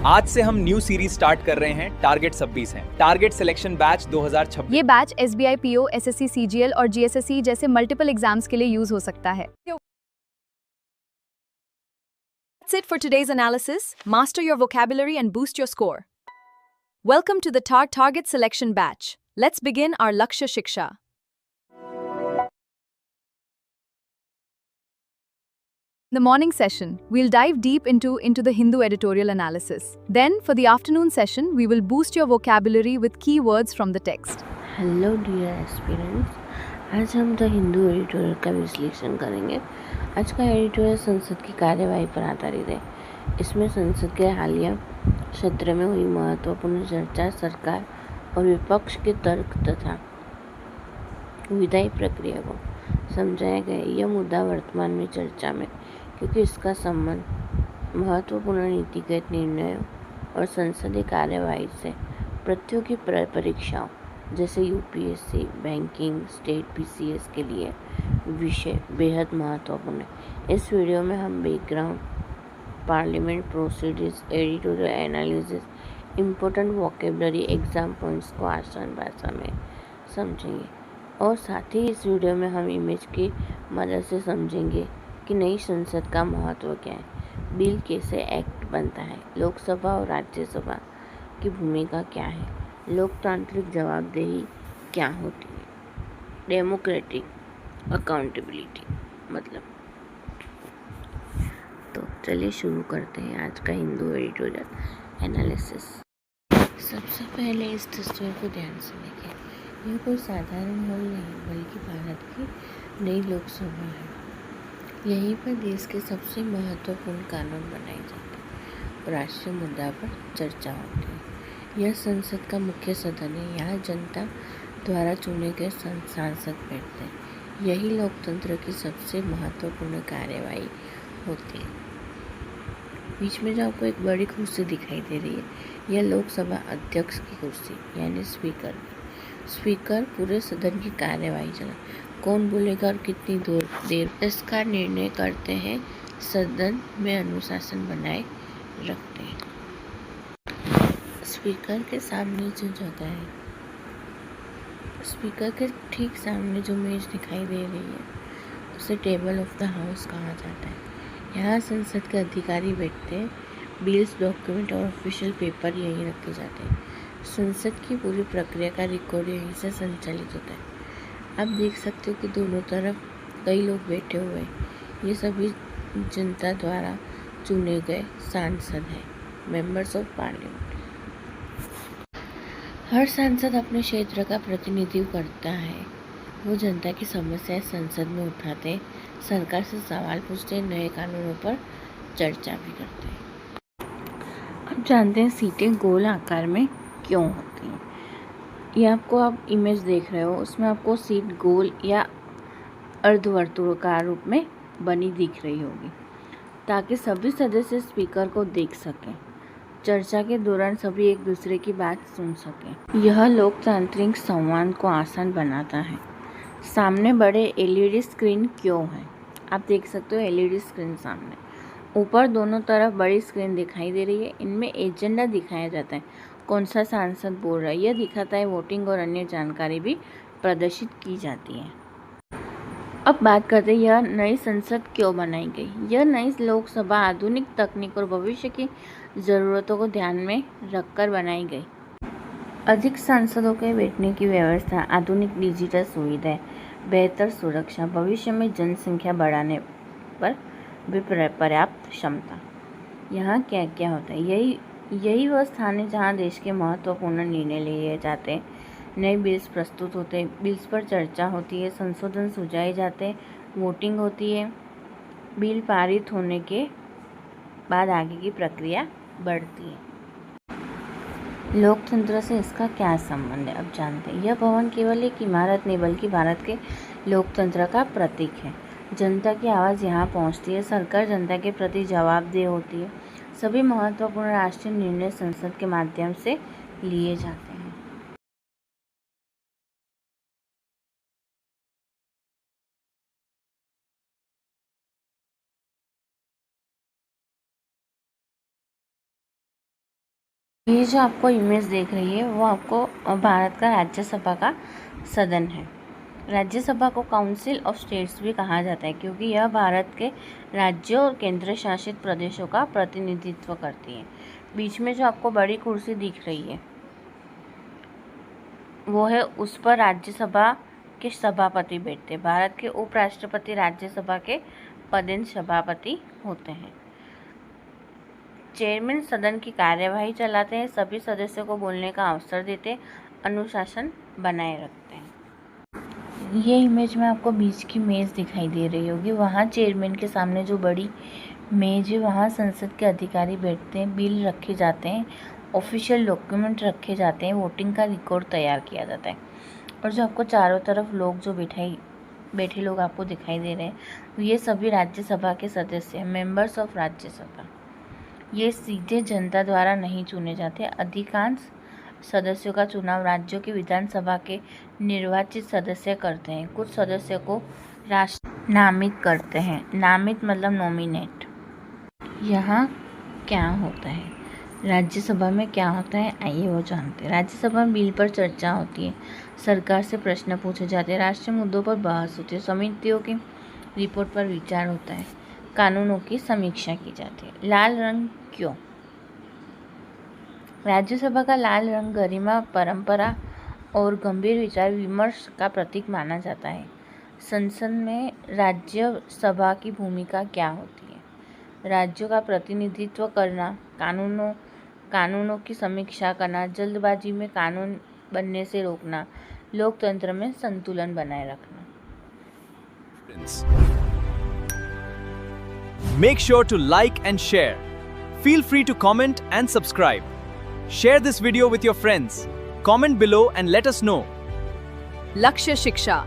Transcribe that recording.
आज से हम न्यू सीरीज स्टार्ट कर रहे हैं। टारगेट 26 है। Target selection batch 2026। ये batch SBI PO, SSC CGL और GSSE जैसे मल्टीपल एग्जाम्स के लिए यूज हो सकता है। That's it for today's analysis. Master your vocabulary and boost your score. Welcome to the Target Selection Batch. Let's begin our Lakshya Shiksha. The morning session, we'll dive deep into the Hindu editorial analysis. Then, for the afternoon session, we will boost your vocabulary with key words from the text. Hello dear aspirants, आज हम the Hindu editorial का विश्लेषण करेंगे। आज का editorial संसद की कार्यवाही पर आधारित है। इसमें संसद के हालिया सत्र में हुई महत्वपूर्ण चर्चा, सरकार और विपक्ष के तर्क तथा विधायी प्रक्रिया को समझाया गया। यह मुद्दा वर्तमान में चर्चा में क्योंकि इसका संबंध महत्वपूर्ण नीतिगत निर्णयों और संसदीय कार्यवाही से प्रतियोगी परीक्षाओं जैसे UPSC, बैंकिंग, स्टेट PCS के लिए विषय बेहद महत्वपूर्ण है। इस वीडियो में हम background, parliament proceedings, editorial analysis, important vocabulary, exam points को आसान भाषा में समझेंगे और साथ ही इस वीडियो में हम इमेज की मदद से समझेंगे कि नई संसद का महत्व क्या है, बिल कैसे एक्ट बनता है, लोकसभा और राज्यसभा की भूमिका क्या है, लोकतांत्रिक जवाबदेही क्या होती है, डेमोक्रेटिक अकाउंटेबिलिटी मतलब। तो चलिए शुरू करते हैं आज का हिंदू एडिटोरियल एनालिसिस। सबसे पहले इस तस्वीर को ध्यान से देखिए। यह कोई साधारण हॉल नहीं बल्कि भारत की नई लोकसभा है। यहीं पर देश के सबसे महत्वपूर्ण कानून बनाए जाते हैं और राष्ट्रीय मुद्दा पर चर्चा होती है। यह संसद का मुख्य सदन है। यहाँ जनता द्वारा चुने गए सांसद बैठते हैं। यही लोकतंत्र की सबसे महत्वपूर्ण कार्यवाही होती है। बीच में जो आपको एक बड़ी कुर्सी दिखाई दे रही है, यह लोकसभा अध्यक्ष की कुर्सी यानी स्पीकर। स्पीकर पूरे सदन की कार्यवाही चला, कौन बोलेगा और कितनी देर इसका निर्णय करते हैं, सदन में अनुशासन बनाए रखते हैं। स्पीकर के सामने जो जगह है, स्पीकर के ठीक सामने जो मेज दिखाई दे रही है, उसे टेबल ऑफ द हाउस कहा जाता है। यहाँ संसद के अधिकारी बैठते हैं। बिल्स, डॉक्यूमेंट और ऑफिशियल पेपर यहीं रखे जाते हैं। संसद की पूरी प्रक्रिया का रिकॉर्ड यहीं से संचालित होता है। आप देख सकते हो कि दोनों तरफ कई लोग बैठे हुए हैं। ये सभी जनता द्वारा चुने गए सांसद हैं, मेंबर्स ऑफ पार्लियामेंट। हर सांसद अपने क्षेत्र का प्रतिनिधित्व करता है। वो जनता की समस्याएं संसद में उठाते हैं, सरकार से सवाल पूछते हैं, नए कानूनों पर चर्चा भी करते हैं। अब जानते हैं सीटें गोल आकार में क्यों होती हैं। ये आपको आप इमेज देख रहे हो, उसमें आपको सीट गोल या अर्धवर्तुलाकार रूप में बनी दिख रही होगी ताकि सभी सदस्य स्पीकर को देख सकें। चर्चा के दौरान सभी एक दूसरे की बात सुन सकें। यह लोकतांत्रिक संवाद को आसान बनाता है। सामने बड़े LED स्क्रीन क्यों है? आप देख सकते हो LED स्क्रीन सामने। ऊपर दोनों तरफ बड़ी स्क्रीन दिखाई दे रही है। इनमें एजेंडा दिखाया जाता है, कौन सा सांसद बोल रहा है। यह दिखाता है वोटिंग और अन्य जानकारी भी प्रदर्शित की जाती है। अब बात करते हैं यह नई संसद क्यों बनाई गई। यह नई लोकसभा आधुनिक तकनीक और भविष्य की ज़रूरतों को ध्यान में रखकर बनाई गई। अधिक सांसदों के बैठने की व्यवस्था, आधुनिक डिजिटल सुविधाएं, बेहतर सुरक्षा, भविष्य में जनसंख्या बढ़ाने पर भी पर्याप्त क्षमता। यहाँ क्या क्या होता है, यही वह स्थान है जहाँ देश के महत्वपूर्ण निर्णय लिए जाते हैं। नए बिल्स प्रस्तुत होते हैं, बिल्स पर चर्चा होती है, संशोधन सुझाए जाते हैं, वोटिंग होती है। बिल पारित होने के बाद आगे की प्रक्रिया बढ़ती है। लोकतंत्र से इसका क्या संबंध है, अब जानते हैं। यह भवन केवल एक इमारत नहीं बल्कि भारत के लोकतंत्र का प्रतीक है। जनता की आवाज़ यहाँ पहुँचती है, सरकार जनता के प्रति जवाबदेह होती है। सभी महत्वपूर्ण राष्ट्रीय निर्णय संसद के माध्यम से लिए जाते हैं। ये जो आपको इमेज देख रही है वो आपको भारत का राज्यसभा का सदन है। राज्यसभा को काउंसिल ऑफ स्टेट्स भी कहा जाता है क्योंकि यह भारत के राज्यों और केंद्र शासित प्रदेशों का प्रतिनिधित्व करती है। बीच में जो आपको बड़ी कुर्सी दिख रही है वो है, उस पर राज्यसभा के सभापति बैठते हैं। भारत के उपराष्ट्रपति राज्यसभा के पदेन सभापति होते हैं। चेयरमैन सदन की कार्यवाही चलाते हैं, सभी सदस्यों को बोलने का अवसर देते हैं, अनुशासन बनाए रखते हैं। ये इमेज में आपको बीच की मेज़ दिखाई दे रही होगी। वहाँ चेयरमैन के सामने जो बड़ी मेज है वहाँ संसद के अधिकारी बैठते हैं, बिल रखे जाते हैं, ऑफिशियल डॉक्यूमेंट रखे जाते हैं, वोटिंग का रिकॉर्ड तैयार किया जाता है। और जो आपको चारों तरफ लोग जो बैठे लोग आपको दिखाई दे रहे हैं ये सभी राज्यसभा के सदस्य हैं, मेंबर्स ऑफ राज्यसभा। ये सीधे जनता द्वारा नहीं चुने जाते। अधिकांश सदस्यों का चुनाव राज्यों की विधानसभा के निर्वाचित सदस्य करते हैं। कुछ सदस्यों को राष्ट्र नामित करते हैं। नामित मतलब नॉमिनेट। यहाँ क्या होता है, राज्यसभा में क्या होता है, आइए वो जानते हैं। राज्यसभा में बिल पर चर्चा होती है, सरकार से प्रश्न पूछे जाते हैं, राष्ट्रीय मुद्दों पर बहस होती है, समितियों की रिपोर्ट पर विचार होता है, कानूनों की समीक्षा की जाती है। लाल रंग क्यों? राज्यसभा का लाल रंग गरिमा, परंपरा और गंभीर विचार विमर्श का प्रतीक माना जाता है। संसद में राज्यसभा की भूमिका क्या होती है? राज्यों का प्रतिनिधित्व करना, कानूनों की समीक्षा करना, जल्दबाजी में कानून बनने से रोकना, लोकतंत्र में संतुलन बनाए रखना। Make sure to like and share. Feel free to comment and subscribe. Share this video with your friends. Comment below and let us know. Lakshya Shiksha.